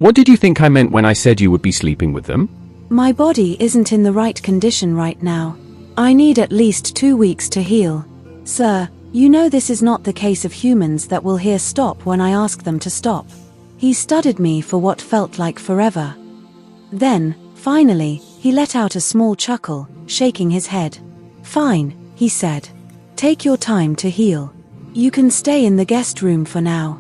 What did you think I meant when I said you would be sleeping with them? My body isn't in the right condition right now. I need at least 2 weeks to heal. Sir, you know this is not the case of humans that will hear stop when I ask them to stop. He studied me for what felt like forever. Then, finally, he let out a small chuckle, shaking his head. Fine, he said. Take your time to heal. You can stay in the guest room for now.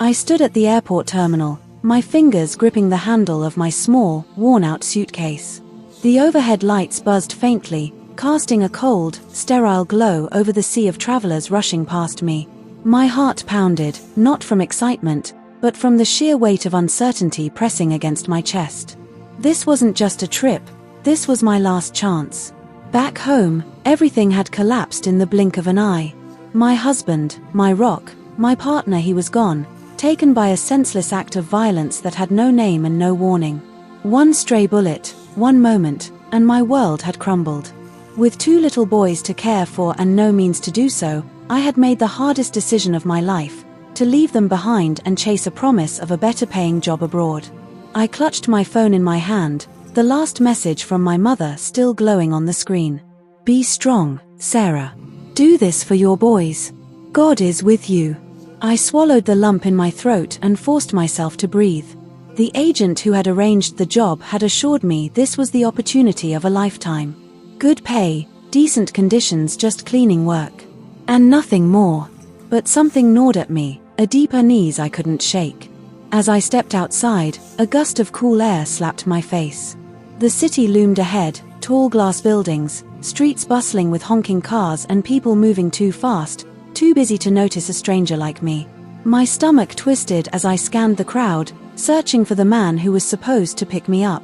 I stood at the airport terminal, my fingers gripping the handle of my small, worn-out suitcase. The overhead lights buzzed faintly, casting a cold, sterile glow over the sea of travelers rushing past me. My heart pounded, not from excitement, but from the sheer weight of uncertainty pressing against my chest. This wasn't just a trip, this was my last chance. Back home, everything had collapsed in the blink of an eye. My husband, my rock, my partner, he was gone, taken by a senseless act of violence that had no name and no warning. One stray bullet, one moment, and my world had crumbled. With 2 little boys to care for and no means to do so, I had made the hardest decision of my life, to leave them behind and chase a promise of a better-paying job abroad. I clutched my phone in my hand, the last message from my mother still glowing on the screen. Be strong, Sarah. Do this for your boys. God is with you. I swallowed the lump in my throat and forced myself to breathe. The agent who had arranged the job had assured me this was the opportunity of a lifetime. Good pay, decent conditions, just cleaning work. And nothing more. But something gnawed at me, a deep unease I couldn't shake. As I stepped outside, a gust of cool air slapped my face. The city loomed ahead, tall glass buildings, streets bustling with honking cars and people moving too fast, too busy to notice a stranger like me. My stomach twisted as I scanned the crowd, searching for the man who was supposed to pick me up.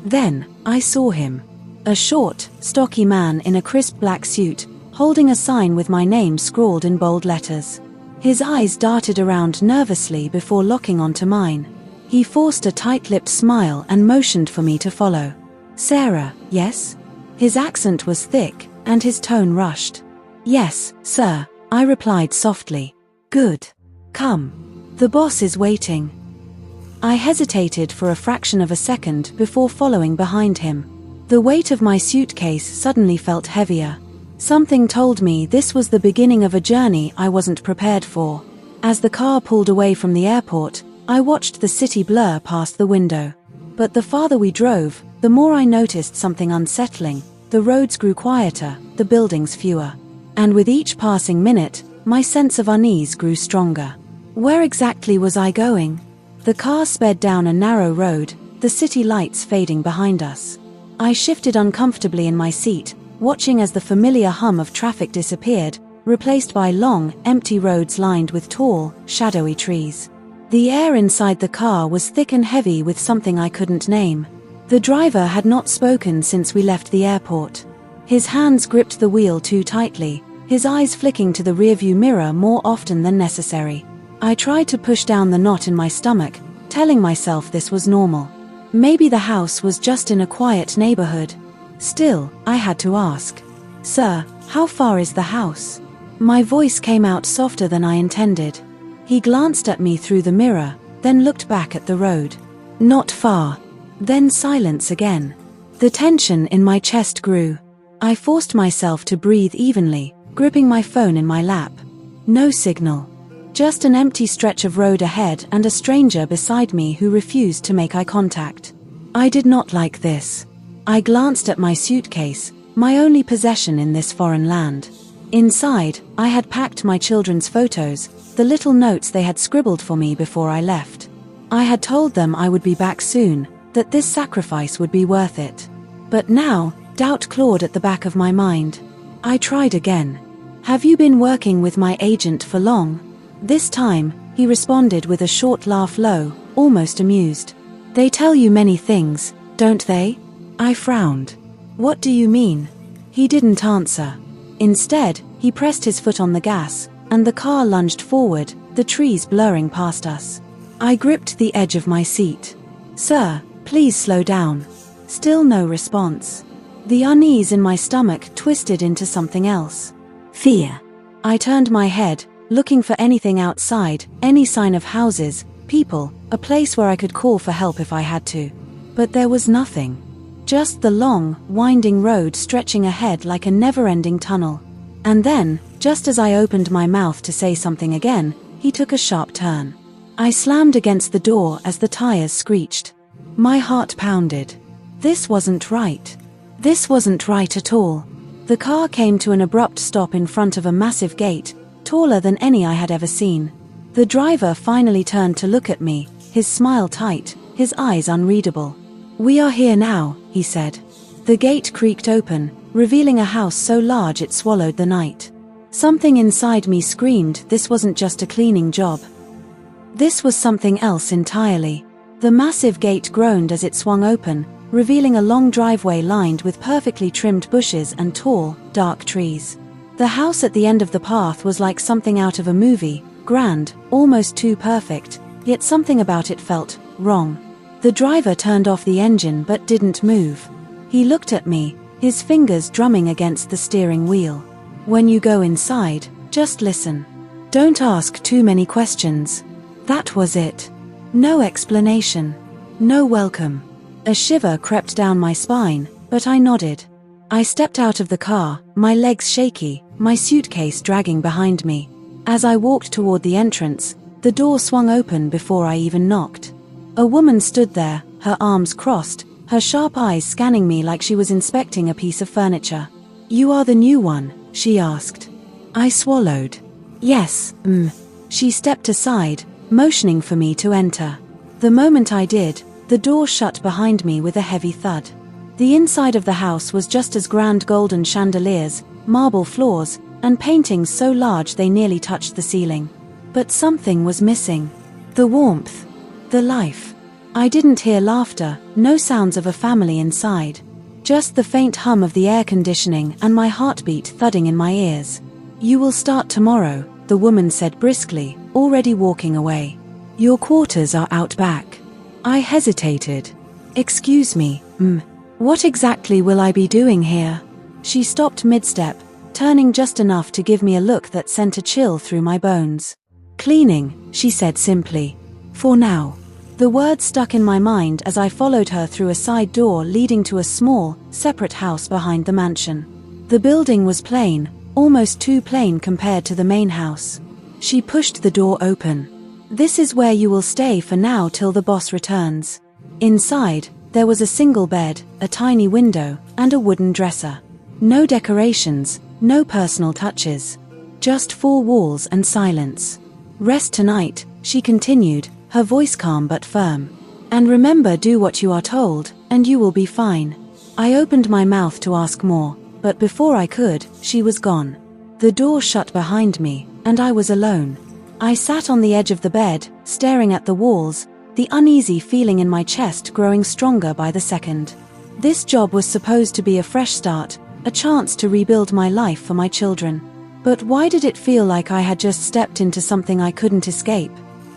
Then, I saw him. A short, stocky man in a crisp black suit, holding a sign with my name scrawled in bold letters. His eyes darted around nervously before locking onto mine. He forced a tight-lipped smile and motioned for me to follow. Sarah, yes? His accent was thick, and his tone rushed. Yes, sir, I replied softly. Good. Come. The boss is waiting. I hesitated for a fraction of a second before following behind him. The weight of my suitcase suddenly felt heavier. Something told me this was the beginning of a journey I wasn't prepared for. As the car pulled away from the airport, I watched the city blur past the window. But the farther we drove, the more I noticed something unsettling. The roads grew quieter, the buildings fewer. And with each passing minute, my sense of unease grew stronger. Where exactly was I going? The car sped down a narrow road, the city lights fading behind us. I shifted uncomfortably in my seat, watching as the familiar hum of traffic disappeared, replaced by long, empty roads lined with tall, shadowy trees. The air inside the car was thick and heavy with something I couldn't name. The driver had not spoken since we left the airport. His hands gripped the wheel too tightly, his eyes flicking to the rearview mirror more often than necessary. I tried to push down the knot in my stomach, telling myself this was normal. Maybe the house was just in a quiet neighborhood. Still, I had to ask. Sir, how far is the house? My voice came out softer than I intended. He glanced at me through the mirror, then looked back at the road. Not far. Then silence again. The tension in my chest grew. I forced myself to breathe evenly, gripping my phone in my lap. No signal. Just an empty stretch of road ahead and a stranger beside me who refused to make eye contact. I did not like this. I glanced at my suitcase, my only possession in this foreign land. Inside, I had packed my children's photos, the little notes they had scribbled for me before I left. I had told them I would be back soon, that this sacrifice would be worth it. But now, doubt clawed at the back of my mind. I tried again. Have you been working with my agent for long? This time, he responded with a short laugh, low, almost amused. They tell you many things, don't they? I frowned. What do you mean? He didn't answer. Instead, he pressed his foot on the gas, and the car lunged forward, the trees blurring past us. I gripped the edge of my seat. Sir, please slow down. Still no response. The unease in my stomach twisted into something else. Fear. I turned my head, looking for anything outside, any sign of houses, people, a place where I could call for help if I had to. But there was nothing. Just the long, winding road stretching ahead like a never-ending tunnel. And then, just as I opened my mouth to say something again, he took a sharp turn. I slammed against the door as the tires screeched. My heart pounded. This wasn't right. This wasn't right at all. The car came to an abrupt stop in front of a massive gate, taller than any I had ever seen. The driver finally turned to look at me, his smile tight, his eyes unreadable. "We are here now," he said. The gate creaked open, revealing a house so large it swallowed the night. Something inside me screamed this wasn't just a cleaning job. This was something else entirely. The massive gate groaned as it swung open, revealing a long driveway lined with perfectly trimmed bushes and tall, dark trees. The house at the end of the path was like something out of a movie, grand, almost too perfect, yet something about it felt wrong. The driver turned off the engine but didn't move. He looked at me, his fingers drumming against the steering wheel. "When you go inside, just listen. Don't ask too many questions." That was it. No explanation. No welcome. A shiver crept down my spine, but I nodded. I stepped out of the car, my legs shaky, my suitcase dragging behind me. As I walked toward the entrance, the door swung open before I even knocked. A woman stood there, her arms crossed, her sharp eyes scanning me like she was inspecting a piece of furniture. "You are the new one?" she asked. I swallowed. "Yes, She stepped aside, motioning for me to enter. The moment I did, the door shut behind me with a heavy thud. The inside of the house was just as grand: golden chandeliers, marble floors, and paintings so large they nearly touched the ceiling. But something was missing. The warmth. The life. I didn't hear laughter, no sounds of a family inside. Just the faint hum of the air conditioning and my heartbeat thudding in my ears. "You will start tomorrow," the woman said briskly, already walking away. "Your quarters are out back." I hesitated. "Excuse me, what exactly will I be doing here?" She stopped mid-step, turning just enough to give me a look that sent a chill through my bones. "Cleaning," she said simply. "For now." The words stuck in my mind as I followed her through a side door leading to a small, separate house behind the mansion. The building was plain, almost too plain compared to the main house. She pushed the door open. "This is where you will stay for now till the boss returns." Inside, there was a single bed, a tiny window, and a wooden dresser. No decorations, no personal touches. Just four walls and silence. "Rest tonight," she continued, her voice calm but firm. "And remember, do what you are told, and you will be fine." I opened my mouth to ask more, but before I could, she was gone. The door shut behind me, and I was alone. I sat on the edge of the bed, staring at the walls, the uneasy feeling in my chest growing stronger by the second. This job was supposed to be a fresh start, a chance to rebuild my life for my children. But why did it feel like I had just stepped into something I couldn't escape?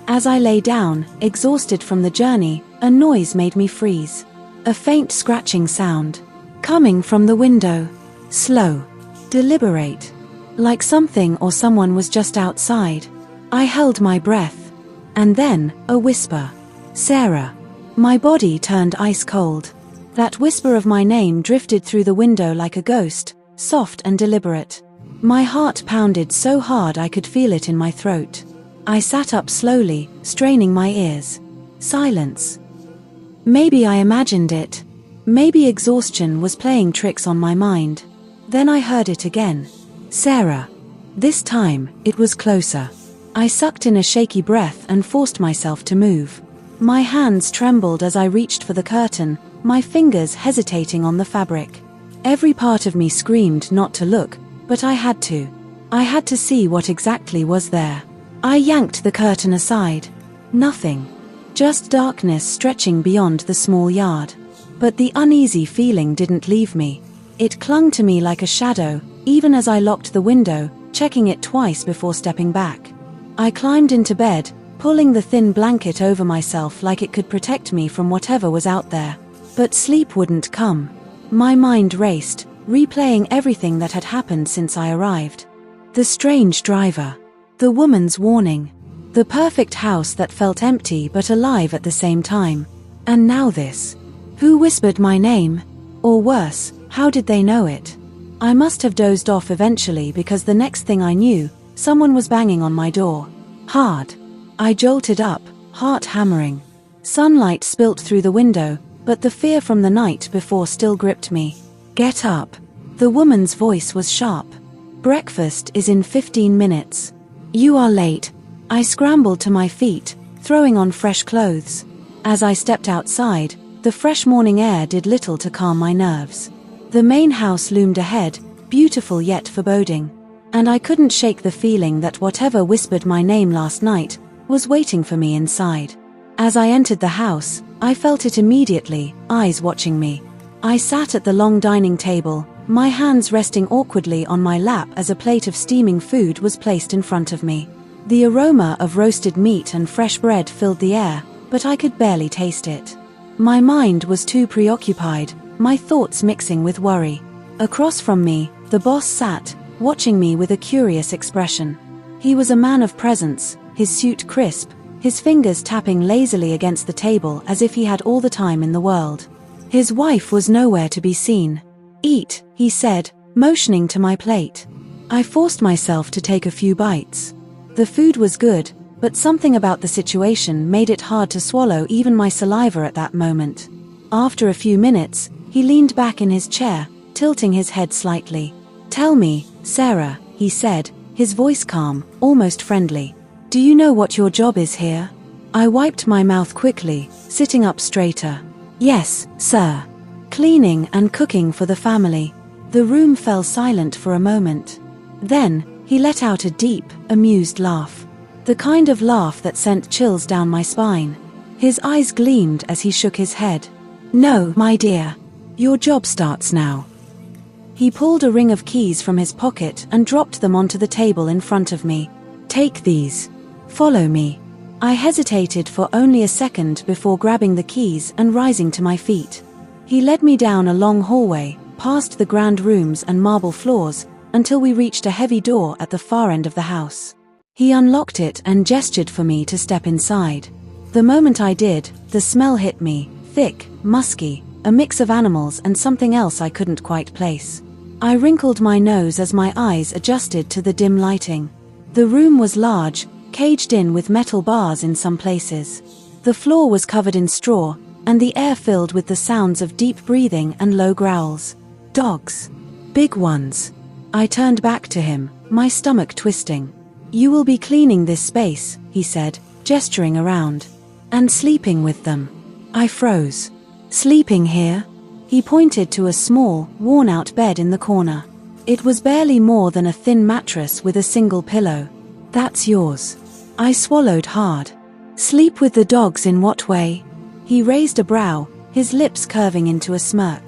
As I lay down, exhausted from the journey, a noise made me freeze. A faint scratching sound. Coming from the window. Slow. Deliberate. Like something or someone was just outside. I held my breath. And then, a whisper. "Sarah." My body turned ice cold. That whisper of my name drifted through the window like a ghost, soft and deliberate. My heart pounded so hard I could feel it in my throat. I sat up slowly, straining my ears. Silence. Maybe I imagined it. Maybe exhaustion was playing tricks on my mind. Then I heard it again. "Sarah." This time, it was closer. I sucked in a shaky breath and forced myself to move. My hands trembled as I reached for the curtain, my fingers hesitating on the fabric. Every part of me screamed not to look, but I had to. I had to see what exactly was there. I yanked the curtain aside. Nothing. Just darkness stretching beyond the small yard. But the uneasy feeling didn't leave me. It clung to me like a shadow, even as I locked the window, checking it twice before stepping back. I climbed into bed, pulling the thin blanket over myself like it could protect me from whatever was out there. But sleep wouldn't come. My mind raced, replaying everything that had happened since I arrived. The strange driver. The woman's warning. The perfect house that felt empty but alive at the same time. And now this. Who whispered my name? Or worse, how did they know it? I must have dozed off eventually because the next thing I knew, someone was banging on my door. Hard. I jolted up, heart hammering. Sunlight spilt through the window, but the fear from the night before still gripped me. Get up. The woman's voice was sharp. Breakfast is in 15 minutes. You are late. I scrambled to my feet, throwing on fresh clothes. As I stepped outside, the fresh morning air did little to calm my nerves. The main house loomed ahead, beautiful yet foreboding. And I couldn't shake the feeling that whatever whispered my name last night was waiting for me inside. As I entered the house, I felt it immediately, eyes watching me. I sat at the long dining table, my hands resting awkwardly on my lap as a plate of steaming food was placed in front of me. The aroma of roasted meat and fresh bread filled the air, but I could barely taste it. My mind was too preoccupied, my thoughts mixing with worry. Across from me, the boss sat, watching me with a curious expression. He was a man of presence, his suit crisp, his fingers tapping lazily against the table as if he had all the time in the world. His wife was nowhere to be seen. Eat, he said, motioning to my plate. I forced myself to take a few bites. The food was good, but something about the situation made it hard to swallow even my saliva at that moment. After a few minutes, he leaned back in his chair, tilting his head slightly. Tell me, Sarah, he said, his voice calm, almost friendly. Do you know what your job is here? I wiped my mouth quickly, sitting up straighter. Yes, sir. Cleaning and cooking for the family. The room fell silent for a moment. Then, he let out a deep, amused laugh. The kind of laugh that sent chills down my spine. His eyes gleamed as he shook his head. No, my dear. Your job starts now. He pulled a ring of keys from his pocket and dropped them onto the table in front of me. Take these. Follow me. I hesitated for only a second before grabbing the keys and rising to my feet. He led me down a long hallway, past the grand rooms and marble floors, until we reached a heavy door at the far end of the house. He unlocked it and gestured for me to step inside. The moment I did, the smell hit me, thick, musky, a mix of animals and something else I couldn't quite place. I wrinkled my nose as my eyes adjusted to the dim lighting. The room was large, caged in with metal bars in some places. The floor was covered in straw, and the air filled with the sounds of deep breathing and low growls. Dogs. Big ones. I turned back to him, my stomach twisting. You will be cleaning this space, he said, gesturing around. And sleeping with them. I froze. Sleeping here? He pointed to a small, worn-out bed in the corner. It was barely more than a thin mattress with a single pillow. That's yours. I swallowed hard. Sleep with the dogs in what way? He raised a brow, his lips curving into a smirk.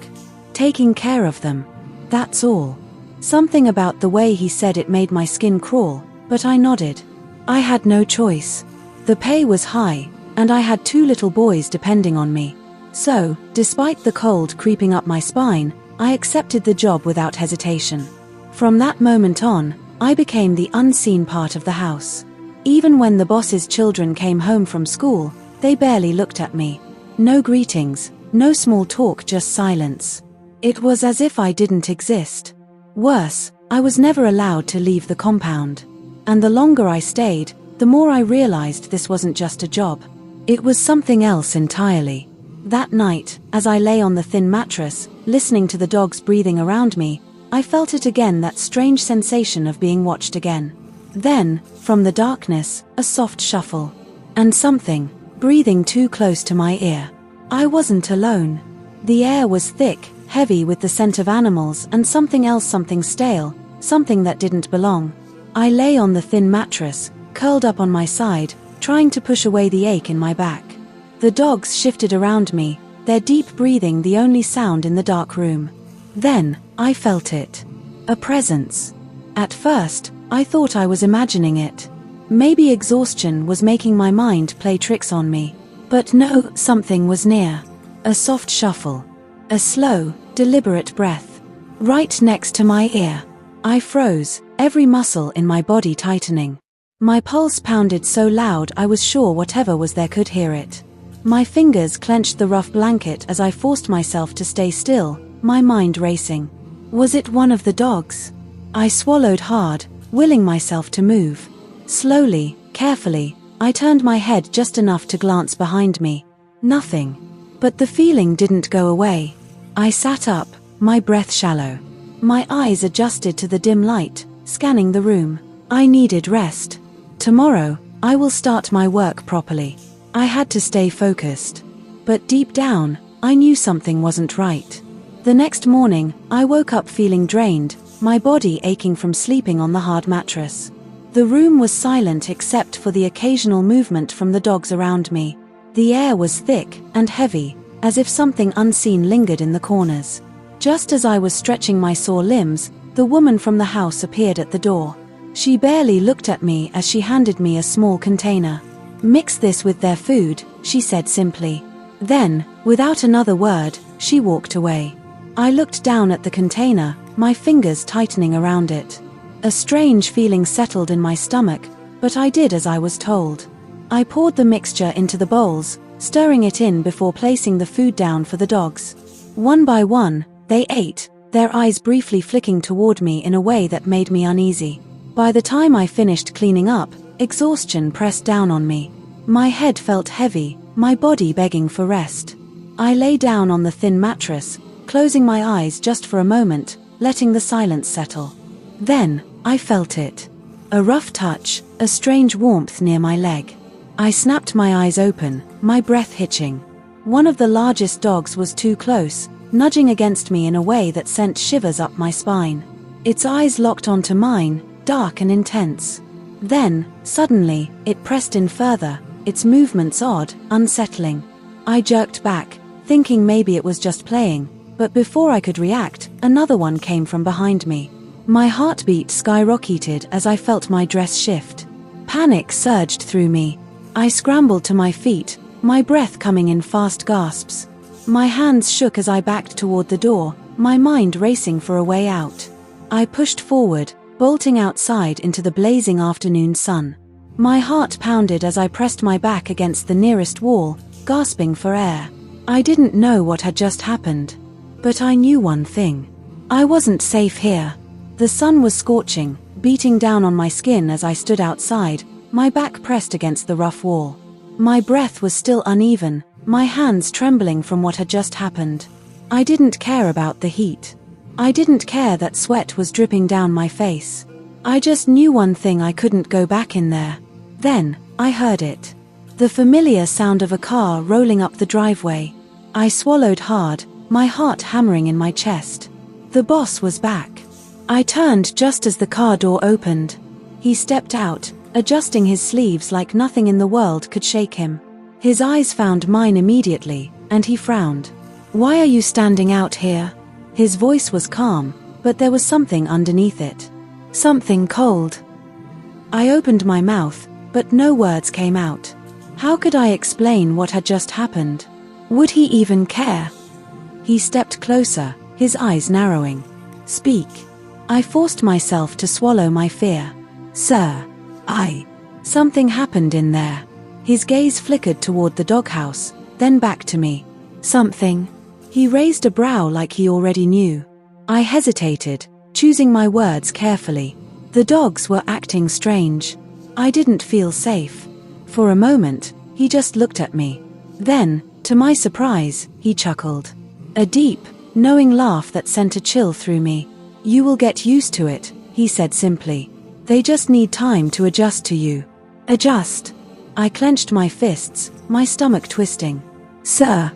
Taking care of them. That's all. Something about the way he said it made my skin crawl, but I nodded. I had no choice. The pay was high, and I had 2 little boys depending on me. So, despite the cold creeping up my spine, I accepted the job without hesitation. From that moment on, I became the unseen part of the house. Even when the boss's children came home from school, they barely looked at me. No greetings, no small talk, just silence. It was as if I didn't exist. Worse, I was never allowed to leave the compound. And the longer I stayed, the more I realized this wasn't just a job. It was something else entirely. That night, as I lay on the thin mattress, listening to the dogs breathing around me, I felt it again, that strange sensation of being watched again. Then, from the darkness, a soft shuffle. And something, breathing too close to my ear. I wasn't alone. The air was thick, heavy with the scent of animals and something else, something stale, something that didn't belong. I lay on the thin mattress, curled up on my side, trying to push away the ache in my back. The dogs shifted around me, their deep breathing the only sound in the dark room. Then, I felt it. A presence. At first, I thought I was imagining it. Maybe exhaustion was making my mind play tricks on me. But no, something was near. A soft shuffle. A slow, deliberate breath. Right next to my ear. I froze, every muscle in my body tightening. My pulse pounded so loud I was sure whatever was there could hear it. My fingers clenched the rough blanket as I forced myself to stay still, my mind racing. Was it one of the dogs? I swallowed hard, willing myself to move. Slowly, carefully, I turned my head just enough to glance behind me. Nothing. But the feeling didn't go away. I sat up, my breath shallow. My eyes adjusted to the dim light, scanning the room. I needed rest. Tomorrow, I will start my work properly. I had to stay focused. But deep down, I knew something wasn't right. The next morning, I woke up feeling drained, my body aching from sleeping on the hard mattress. The room was silent except for the occasional movement from the dogs around me. The air was thick and heavy, as if something unseen lingered in the corners. Just as I was stretching my sore limbs, the woman from the house appeared at the door. She barely looked at me as she handed me a small container. "Mix this with their food," she said simply. Then, without another word, she walked away. I looked down at the container, my fingers tightening around it. A strange feeling settled in my stomach, but I did as I was told. I poured the mixture into the bowls, stirring it in before placing the food down for the dogs. One by one, they ate, their eyes briefly flicking toward me in a way that made me uneasy. By the time I finished cleaning up, exhaustion pressed down on me. My head felt heavy, my body begging for rest. I lay down on the thin mattress, closing my eyes just for a moment, letting the silence settle. Then, I felt it. A rough touch, a strange warmth near my leg. I snapped my eyes open, my breath hitching. One of the largest dogs was too close, nudging against me in a way that sent shivers up my spine. Its eyes locked onto mine, dark and intense. Then, suddenly, it pressed in further, its movements odd, unsettling. I jerked back, thinking maybe it was just playing, but before I could react, another one came from behind me. My heartbeat skyrocketed as I felt my dress shift. Panic surged through me. I scrambled to my feet, my breath coming in fast gasps. My hands shook as I backed toward the door, my mind racing for a way out. I pushed forward, bolting outside into the blazing afternoon sun. My heart pounded as I pressed my back against the nearest wall, gasping for air. I didn't know what had just happened. But I knew one thing. I wasn't safe here. The sun was scorching, beating down on my skin as I stood outside, my back pressed against the rough wall. My breath was still uneven, my hands trembling from what had just happened. I didn't care about the heat. I didn't care that sweat was dripping down my face. I just knew one thing: I couldn't go back in there. Then, I heard it. The familiar sound of a car rolling up the driveway. I swallowed hard, my heart hammering in my chest. The boss was back. I turned just as the car door opened. He stepped out, adjusting his sleeves like nothing in the world could shake him. His eyes found mine immediately, and he frowned. "Why are you standing out here?" His voice was calm, but there was something underneath it. Something cold. I opened my mouth, but no words came out. How could I explain what had just happened? Would he even care? He stepped closer, his eyes narrowing. "Speak." I forced myself to swallow my fear. "Sir, Something happened in there." His gaze flickered toward the doghouse, then back to me. "Something?" He raised a brow like he already knew. I hesitated, choosing my words carefully. The dogs were acting strange. I didn't feel safe. For a moment, he just looked at me. Then, to my surprise, he chuckled. A deep, knowing laugh that sent a chill through me. "You will get used to it," he said simply. "They just need time to adjust to you." Adjust? I clenched my fists, my stomach twisting. "Sir,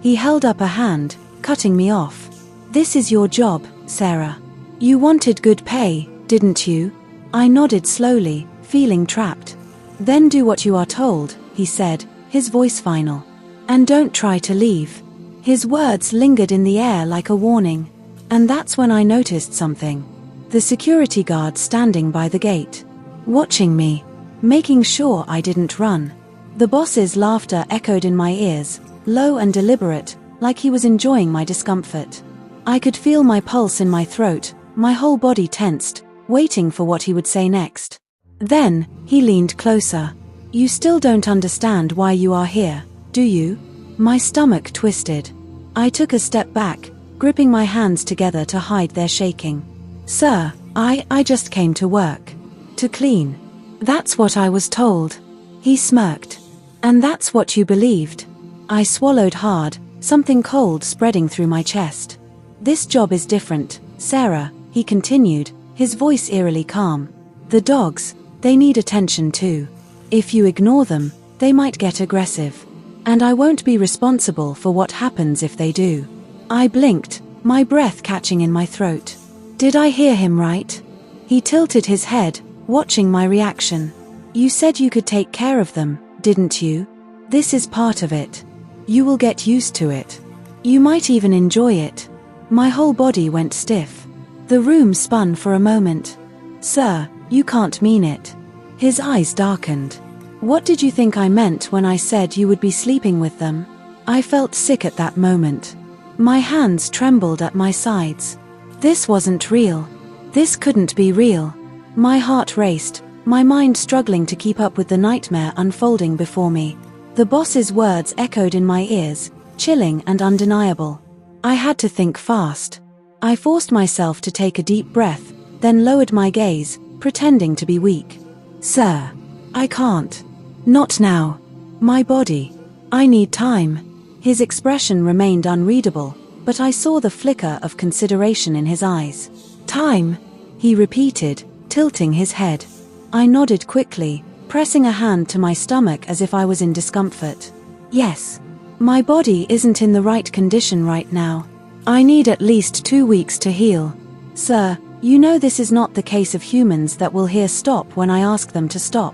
He held up a hand, cutting me off. "This is your job, Sarah. You wanted good pay, didn't you?" I nodded slowly, feeling trapped. "Then do what you are told," he said, his voice final. "And don't try to leave." His words lingered in the air like a warning. And that's when I noticed something. The security guard standing by the gate. Watching me. Making sure I didn't run. The boss's laughter echoed in my ears, low and deliberate, like he was enjoying my discomfort. I could feel my pulse in my throat, my whole body tensed, waiting for what he would say next. Then, he leaned closer. You still don't understand why you are here, do you? My stomach twisted. I took a step back, gripping my hands together to hide their shaking. Sir, I just came to work. To clean. That's what I was told. He smirked. And that's what you believed. I swallowed hard, something cold spreading through my chest. This job is different, Sarah, he continued, his voice eerily calm. The dogs, they need attention too. If you ignore them, they might get aggressive. And I won't be responsible for what happens if they do. I blinked, my breath catching in my throat. Did I hear him right? He tilted his head, watching my reaction. You said you could take care of them, didn't you? This is part of it. You will get used to it. You might even enjoy it. My whole body went stiff. The room spun for a moment. Sir, you can't mean it. His eyes darkened. What did you think I meant when I said you would be sleeping with them? I felt sick at that moment. My hands trembled at my sides. This wasn't real. This couldn't be real. My heart raced, my mind struggling to keep up with the nightmare unfolding before me. The boss's words echoed in my ears, chilling and undeniable. I had to think fast. I forced myself to take a deep breath, then lowered my gaze, pretending to be weak. Sir, I can't. Not now. My body. I need time. His expression remained unreadable, but I saw the flicker of consideration in his eyes. Time, he repeated, tilting his head. I nodded quickly, pressing a hand to my stomach as if I was in discomfort. Yes. My body isn't in the right condition right now. I need at least 2 weeks to heal. Sir, you know this is not the case of humans that will hear stop when I ask them to stop.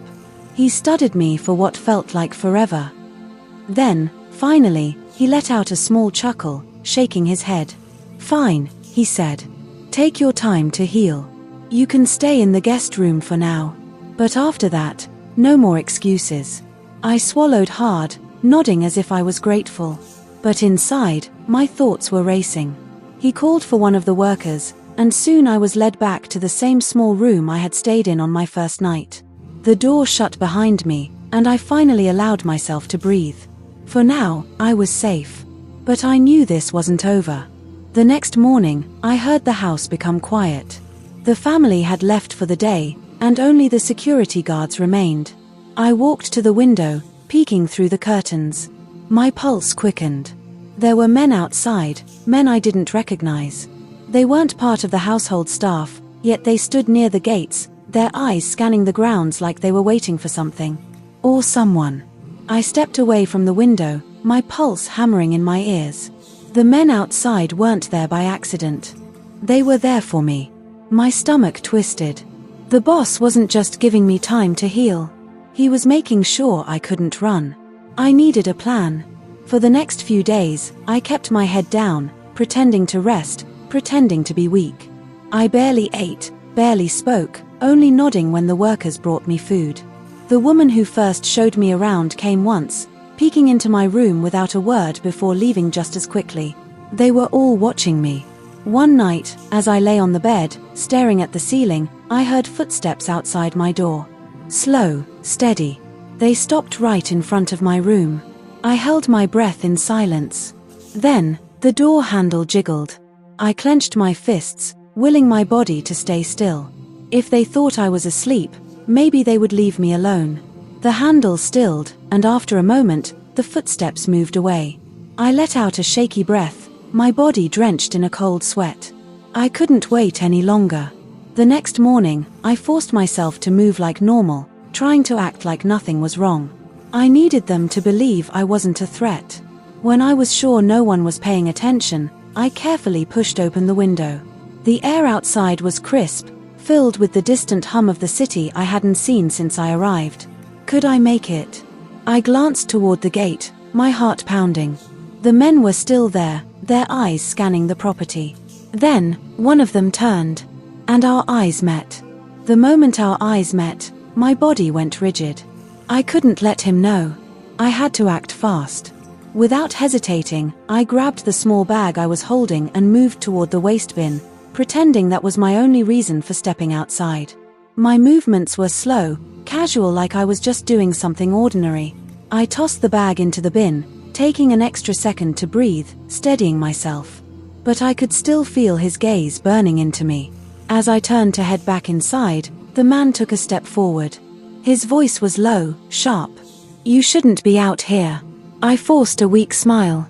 He studied me for what felt like forever. Then, finally, he let out a small chuckle, shaking his head. Fine, he said. Take your time to heal. You can stay in the guest room for now. But after that, no more excuses. I swallowed hard, nodding as if I was grateful. But inside, my thoughts were racing. He called for one of the workers, and soon I was led back to the same small room I had stayed in on my first night. The door shut behind me, and I finally allowed myself to breathe. For now, I was safe. But I knew this wasn't over. The next morning, I heard the house become quiet. The family had left for the day, and only the security guards remained. I walked to the window, peeking through the curtains. My pulse quickened. There were men outside, men I didn't recognize. They weren't part of the household staff, yet they stood near the gates, their eyes scanning the grounds like they were waiting for something. Or someone. I stepped away from the window, my pulse hammering in my ears. The men outside weren't there by accident. They were there for me. My stomach twisted. The boss wasn't just giving me time to heal. He was making sure I couldn't run. I needed a plan. For the next few days, I kept my head down, pretending to rest, pretending to be weak. I barely ate, barely spoke, only nodding when the workers brought me food. The woman who first showed me around came once, peeking into my room without a word before leaving just as quickly. They were all watching me. One night, as I lay on the bed, staring at the ceiling, I heard footsteps outside my door. Slow, steady. They stopped right in front of my room. I held my breath in silence. Then, the door handle jiggled. I clenched my fists, willing my body to stay still. If they thought I was asleep, maybe they would leave me alone. The handle stilled, and after a moment, the footsteps moved away. I let out a shaky breath, my body drenched in a cold sweat. I couldn't wait any longer. The next morning, I forced myself to move like normal, trying to act like nothing was wrong. I needed them to believe I wasn't a threat. When I was sure no one was paying attention, I carefully pushed open the window. The air outside was crisp, filled with the distant hum of the city I hadn't seen since I arrived. Could I make it? I glanced toward the gate, my heart pounding. The men were still there, their eyes scanning the property. Then, one of them turned, and our eyes met. The moment our eyes met, my body went rigid. I couldn't let him know. I had to act fast. Without hesitating, I grabbed the small bag I was holding and moved toward the waste bin, pretending that was my only reason for stepping outside. My movements were slow, casual, like I was just doing something ordinary. I tossed the bag into the bin, taking an extra second to breathe, steadying myself. But I could still feel his gaze burning into me. As I turned to head back inside, the man took a step forward. His voice was low, sharp. "You shouldn't be out here." I forced a weak smile.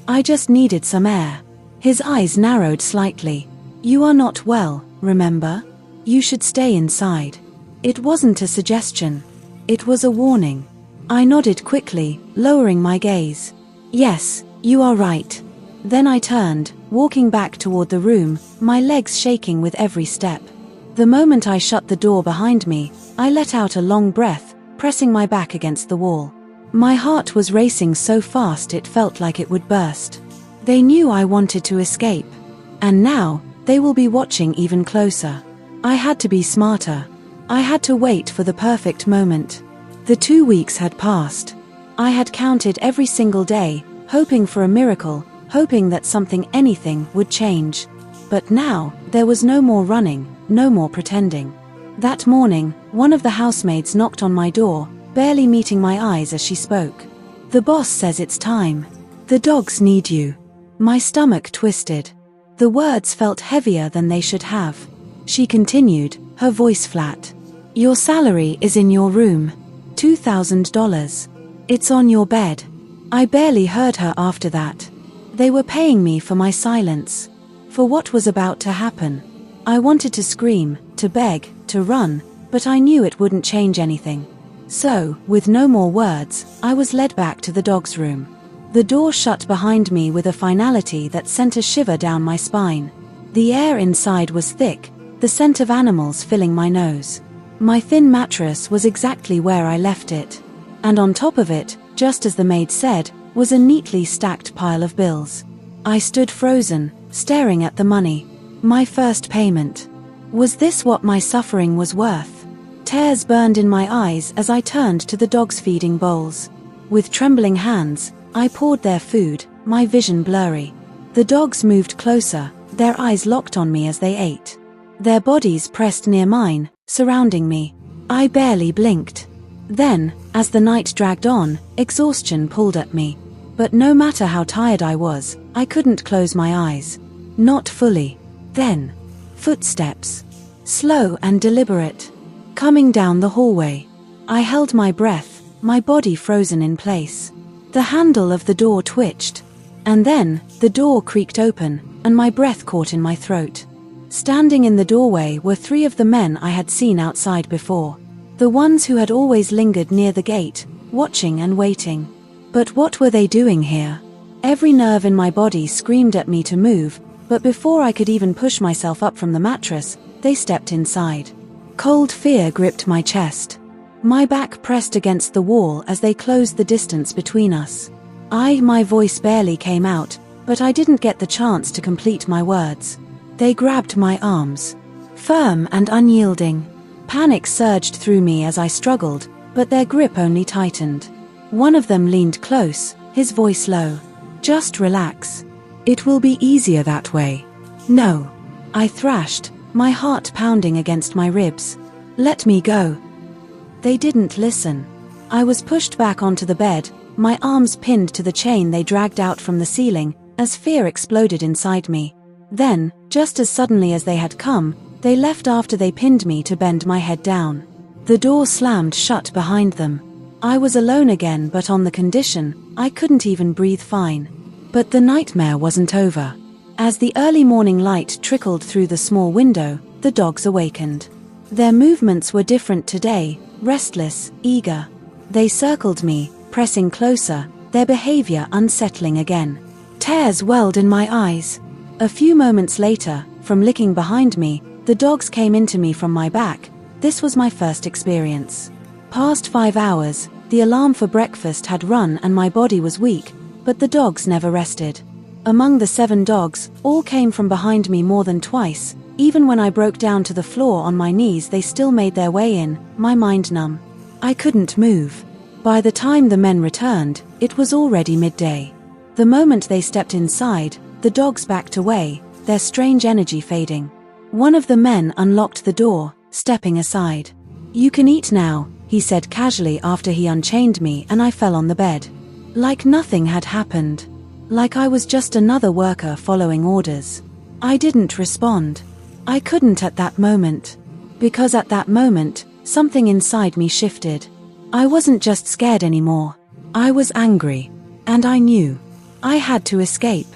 "I just needed some air." His eyes narrowed slightly. "You are not well, remember? You should stay inside." It wasn't a suggestion. It was a warning. I nodded quickly, lowering my gaze. "Yes, you are right." Then I turned, walking back toward the room, my legs shaking with every step. The moment I shut the door behind me, I let out a long breath, pressing my back against the wall. My heart was racing so fast it felt like it would burst. They knew I wanted to escape. And now, they will be watching even closer. I had to be smarter. I had to wait for the perfect moment. The 2 weeks had passed. I had counted every single day, hoping for a miracle, hoping that something, anything, would change. But now, there was no more running, no more pretending. That morning, one of the housemaids knocked on my door, barely meeting my eyes as she spoke. "The boss says it's time. The dogs need you." My stomach twisted. The words felt heavier than they should have. She continued, her voice flat. "Your salary is in your room. $2,000. It's on your bed." I barely heard her after that. They were paying me for my silence, for what was about to happen. I wanted to scream, to beg, to run, but I knew it wouldn't change anything. So, with no more words, I was led back to the dog's room. The door shut behind me with a finality that sent a shiver down my spine. The air inside was thick, the scent of animals filling my nose. My thin mattress was exactly where I left it. And on top of it, just as the maid said, was a neatly stacked pile of bills. I stood frozen, staring at the money. My first payment. Was this what my suffering was worth? Tears burned in my eyes as I turned to the dogs' feeding bowls. With trembling hands, I poured their food, my vision blurry. The dogs moved closer, their eyes locked on me as they ate. Their bodies pressed near mine, surrounding me. I barely blinked. Then, as the night dragged on, exhaustion pulled at me. But no matter how tired I was, I couldn't close my eyes. Not fully. Then, footsteps. Slow and deliberate. Coming down the hallway. I held my breath, my body frozen in place. The handle of the door twitched. And then, the door creaked open, and my breath caught in my throat. Standing in the doorway were 3 of the men I had seen outside before. The ones who had always lingered near the gate, watching and waiting. But what were they doing here? Every nerve in my body screamed at me to move, but before I could even push myself up from the mattress, they stepped inside. Cold fear gripped my chest. My back pressed against the wall as they closed the distance between us. My voice barely came out, but I didn't get the chance to complete my words. They grabbed my arms. Firm and unyielding. Panic surged through me as I struggled, but their grip only tightened. One of them leaned close, his voice low. "Just relax. It will be easier that way." "No," I thrashed, my heart pounding against my ribs. "Let me go." They didn't listen. I was pushed back onto the bed, my arms pinned to the chain they dragged out from the ceiling, as fear exploded inside me. Then, just as suddenly as they had come, they left after they pinned me to bend my head down. The door slammed shut behind them. I was alone again, but on the condition, I couldn't even breathe fine. But the nightmare wasn't over. As the early morning light trickled through the small window, the dogs awakened. Their movements were different today, restless, eager. They circled me, pressing closer, their behavior unsettling again. Tears welled in my eyes. A few moments later, from licking behind me, the dogs came into me from my back. This was my first experience. Past 5 hours, the alarm for breakfast had run and my body was weak, but the dogs never rested. Among the 7 dogs, all came from behind me more than twice. Even when I broke down to the floor on my knees, they still made their way in, my mind numb. I couldn't move. By the time the men returned, it was already midday. The moment they stepped inside, the dogs backed away, their strange energy fading. One of the men unlocked the door, stepping aside. "You can eat now," he said casually after he unchained me, and I fell on the bed. Like nothing had happened. Like I was just another worker following orders. I didn't respond. I couldn't at that moment. Because at that moment, something inside me shifted. I wasn't just scared anymore. I was angry. And I knew. I had to escape.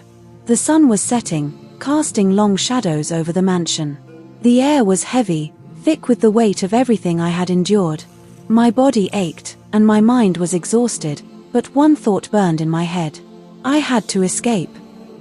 The sun was setting, casting long shadows over the mansion. The air was heavy, thick with the weight of everything I had endured. My body ached, and my mind was exhausted, but one thought burned in my head. I had to escape.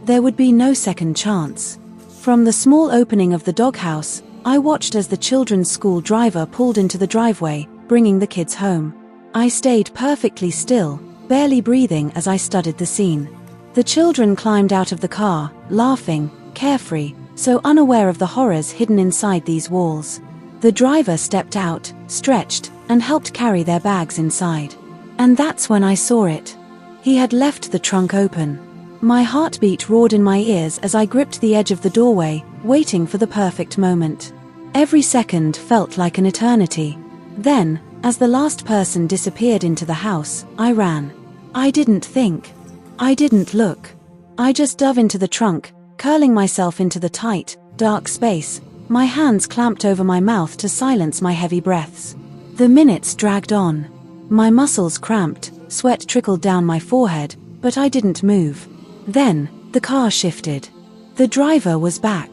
There would be no second chance. From the small opening of the doghouse, I watched as the children's school driver pulled into the driveway, bringing the kids home. I stayed perfectly still, barely breathing as I studied the scene. The children climbed out of the car, laughing, carefree, so unaware of the horrors hidden inside these walls. The driver stepped out, stretched, and helped carry their bags inside. And that's when I saw it. He had left the trunk open. My heartbeat roared in my ears as I gripped the edge of the doorway, waiting for the perfect moment. Every second felt like an eternity. Then, as the last person disappeared into the house, I ran. I didn't think. I didn't look. I just dove into the trunk, curling myself into the tight, dark space, my hands clamped over my mouth to silence my heavy breaths. The minutes dragged on. My muscles cramped, sweat trickled down my forehead, but I didn't move. Then, the car shifted. The driver was back.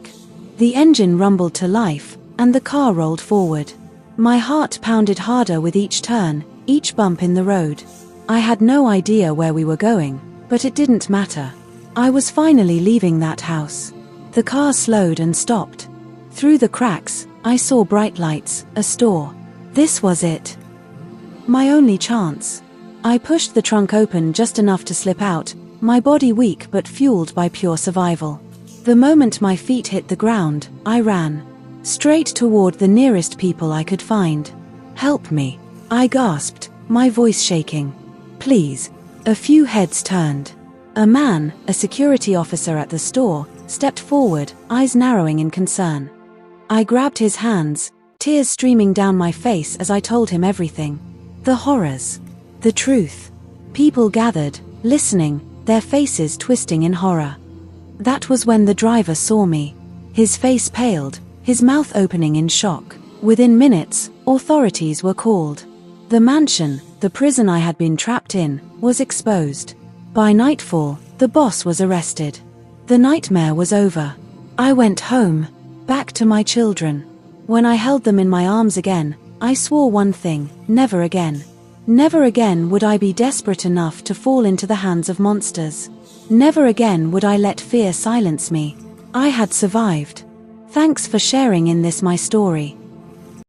The engine rumbled to life, and the car rolled forward. My heart pounded harder with each turn, each bump in the road. I had no idea where we were going, but it didn't matter. I was finally leaving that house. The car slowed and stopped. Through the cracks, I saw bright lights, a store. This was it. My only chance. I pushed the trunk open just enough to slip out, my body weak but fueled by pure survival. The moment my feet hit the ground, I ran. Straight toward the nearest people I could find. "Help me," I gasped, my voice shaking. "Please." A few heads turned. A man, a security officer at the store, stepped forward, eyes narrowing in concern. I grabbed his hands, tears streaming down my face as I told him everything. The horrors. The truth. People gathered, listening, their faces twisting in horror. That was when the driver saw me. His face paled, his mouth opening in shock. Within minutes, authorities were called. The mansion, the prison I had been trapped in, was exposed. By nightfall, the boss was arrested. The nightmare was over. I went home, back to my children. When I held them in my arms again, I swore one thing: never again. Never again would I be desperate enough to fall into the hands of monsters. Never again would I let fear silence me. I had survived. Thanks for sharing in this my story.